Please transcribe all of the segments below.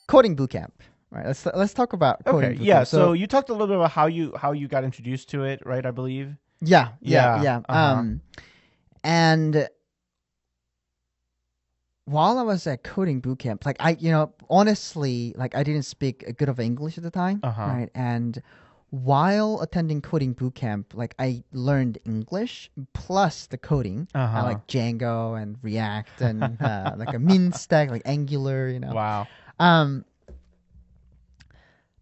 Coding bootcamp. Right. Let's talk about coding. Okay. bootcamp. Yeah. So you talked a little bit about how you got introduced to it, right? I believe. Yeah. Yeah. And while I was at coding bootcamp, like honestly, like I didn't speak good of English at the time, right? And while attending coding bootcamp, like I learned English plus the coding, like Django and React and like a min stack, like Angular, Wow.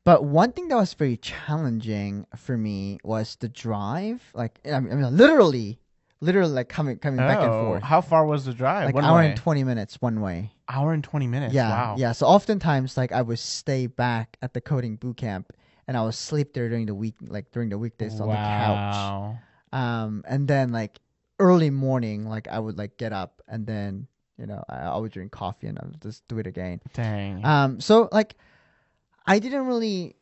But one thing that was very challenging for me was the drive. Like I mean, literally like coming back and forth. How far was the drive? Like one hour way? and 20 minutes one way. Hour and 20 minutes. Yeah, Wow. yeah. So oftentimes, like I would stay back at the coding bootcamp, and I would sleep there during the week, like during the weekdays on the couch. And then like early morning, like I would like get up and then I would drink coffee and I would just do it again. Dang. So like I didn't really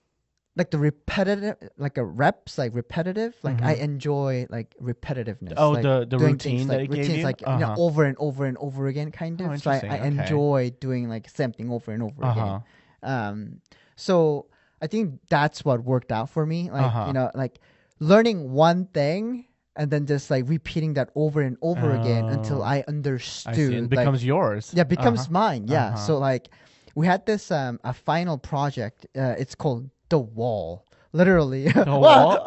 like the repetitive, like a reps, like repetitive. Like I enjoy like repetitiveness. Oh, like the doing routine things, that like it gave routines, you? like over and over and over again, kind of. So I interesting. Okay. enjoy doing like same thing over and over again. So I think that's what worked out for me. Like like learning one thing and then just like repeating that over and over again until I understood. I see. It becomes yours. Yeah, becomes mine. Yeah. So like we had this a final project. It's called The Wall. Literally. The wall?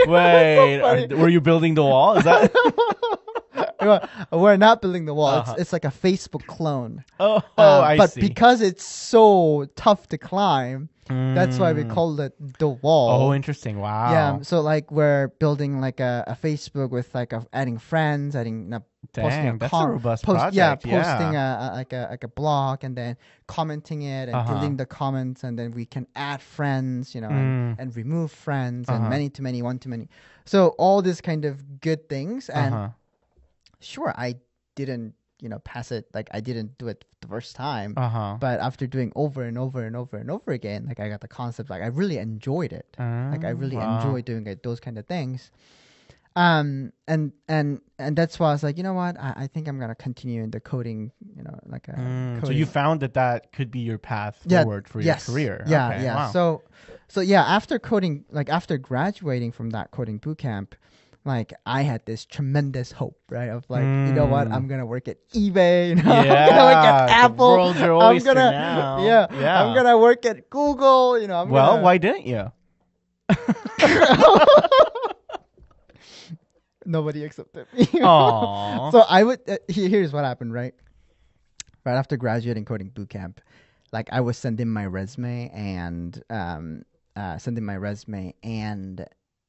Wait, were you building the wall? Is that? We're not building the wall. It's like a Facebook clone. I but see. because it's so tough to climb, that's why we called it The Wall. Oh, interesting. Wow. Yeah. So like we're building like a Facebook with like adding friends, Dang, that's a robust project. Yeah, posting a blog and then commenting it and deleting the comments, and then we can add friends, and remove friends and many to many, one to many. So all these kind of good things. And sure, I didn't pass it, like I didn't do it the first time, but after doing over and over and over and over again, like I got the concept, like I really enjoyed it. Like I really enjoy doing those kind of things. And that's why I was like, you know what, I think I'm gonna continue in the coding, like a coding. So you found that could be your path forward for your career. Yeah, okay, yeah. Wow. So yeah, after coding, like after graduating from that coding bootcamp, like I had this tremendous hope, right? Of like, you know what, I'm gonna work at eBay, I'm gonna work at Apple, the world's your oyster now. Yeah, I'm gonna work at Google, why didn't you? Nobody accepted me. Aww. So I would. Here's what happened, right? Right after graduating coding bootcamp, like I was sending my resume and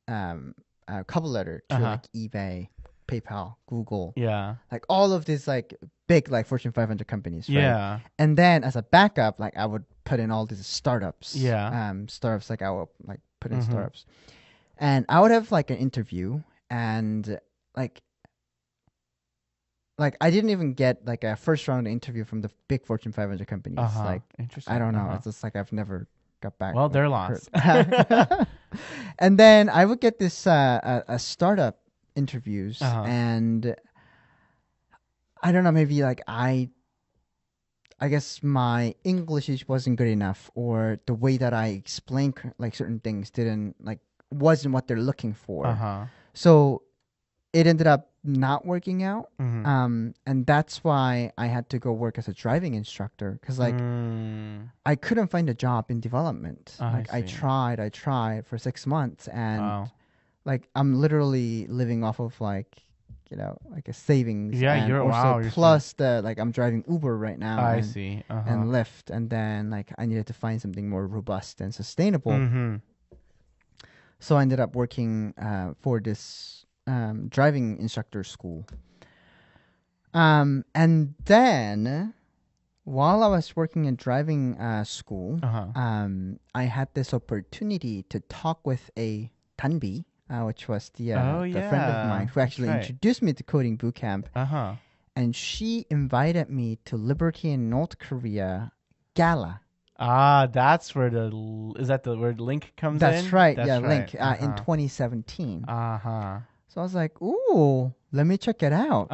a cover letter to like eBay, PayPal, Google. Yeah. Like all of these like big like Fortune 500 companies. Right? Yeah. And then as a backup, like I would put in all these startups. Yeah. Startups, like I would like put in startups, and I would have like an interview. And like I didn't even get like a first round interview from the big Fortune 500 companies. Like, interesting. I don't know. It's just like I've never got back. Well, they're lost. And then I would get this a startup interviews, and I don't know. Maybe like I guess my English wasn't good enough, or the way that I explain like certain things wasn't what they're looking for. So it ended up not working out. And that's why I had to go work as a driving instructor, because like I couldn't find a job in development. I tried for 6 months, and like I'm literally living off of like like a savings. Yeah, and plus the like I'm driving Uber right now. I and, see. And Lyft, and then like I needed to find something more robust and sustainable. So I ended up working for this driving instructor school. And then while I was working in driving school, I had this opportunity to talk with a Tanbi, which was the friend of mine who actually introduced me to coding bootcamp. And she invited me to Liberty in North Korea gala. That's where where Link comes in? That's right. Link in 2017. So I was like, ooh, let me check it out.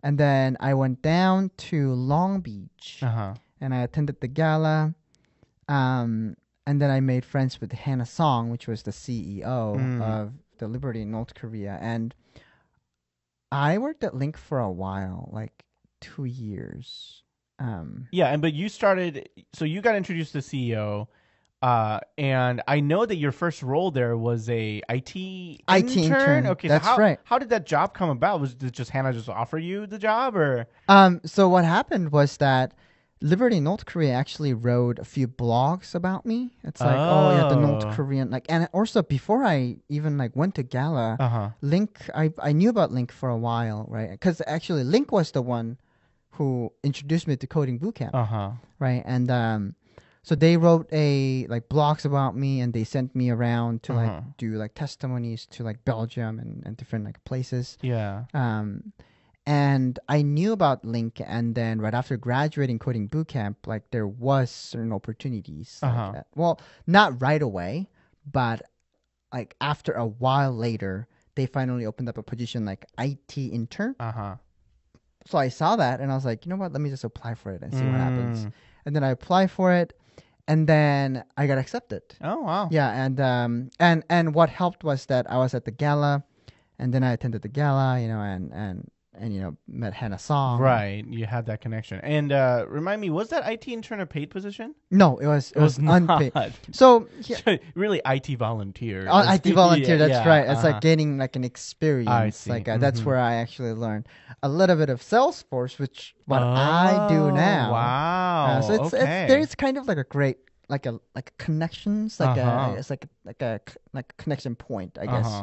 And then I went down to Long Beach, and I attended the gala. And then I made friends with Hannah Song, which was the CEO of the Liberty in North Korea. And I worked at Link for a while, like 2 years. But you started, so you got introduced to CEO, and I know that your first role there was a IT intern. Okay, that's so right. How did that job come about? Did just Hannah just offer you the job, or? So what happened was that Liberty North Korea actually wrote a few blogs about me. It's like, the North Korean, like, and also before I even like went to gala, Link, I knew about Link for a while, right? Because actually Link was the one who introduced me to coding bootcamp, right? And so they wrote like blogs about me, and they sent me around to like do like testimonies to like Belgium and different like places. Yeah. And I knew about Link, and then right after graduating coding bootcamp, like there was certain opportunities. Like that. Well, not right away, but like after a while later, they finally opened up a position like IT intern. So I saw that, and I was like, you know what? Let me just apply for it and see what happens. And then I applied for it, and then I got accepted. Oh wow! Yeah, and what helped was that I was at the gala, and then I attended the gala, and met Hannah Song. Right, you had that connection. And remind me, was that IT intern a paid position? No, it was unpaid. Not. So really, IT volunteer. IT volunteer. Yeah, that's right. It's like gaining like an experience. I see. Like that's where I actually learned a little bit of Salesforce, which I do now. Wow. So it's there's kind of like a great like a connections, like it's like a connection point, I guess.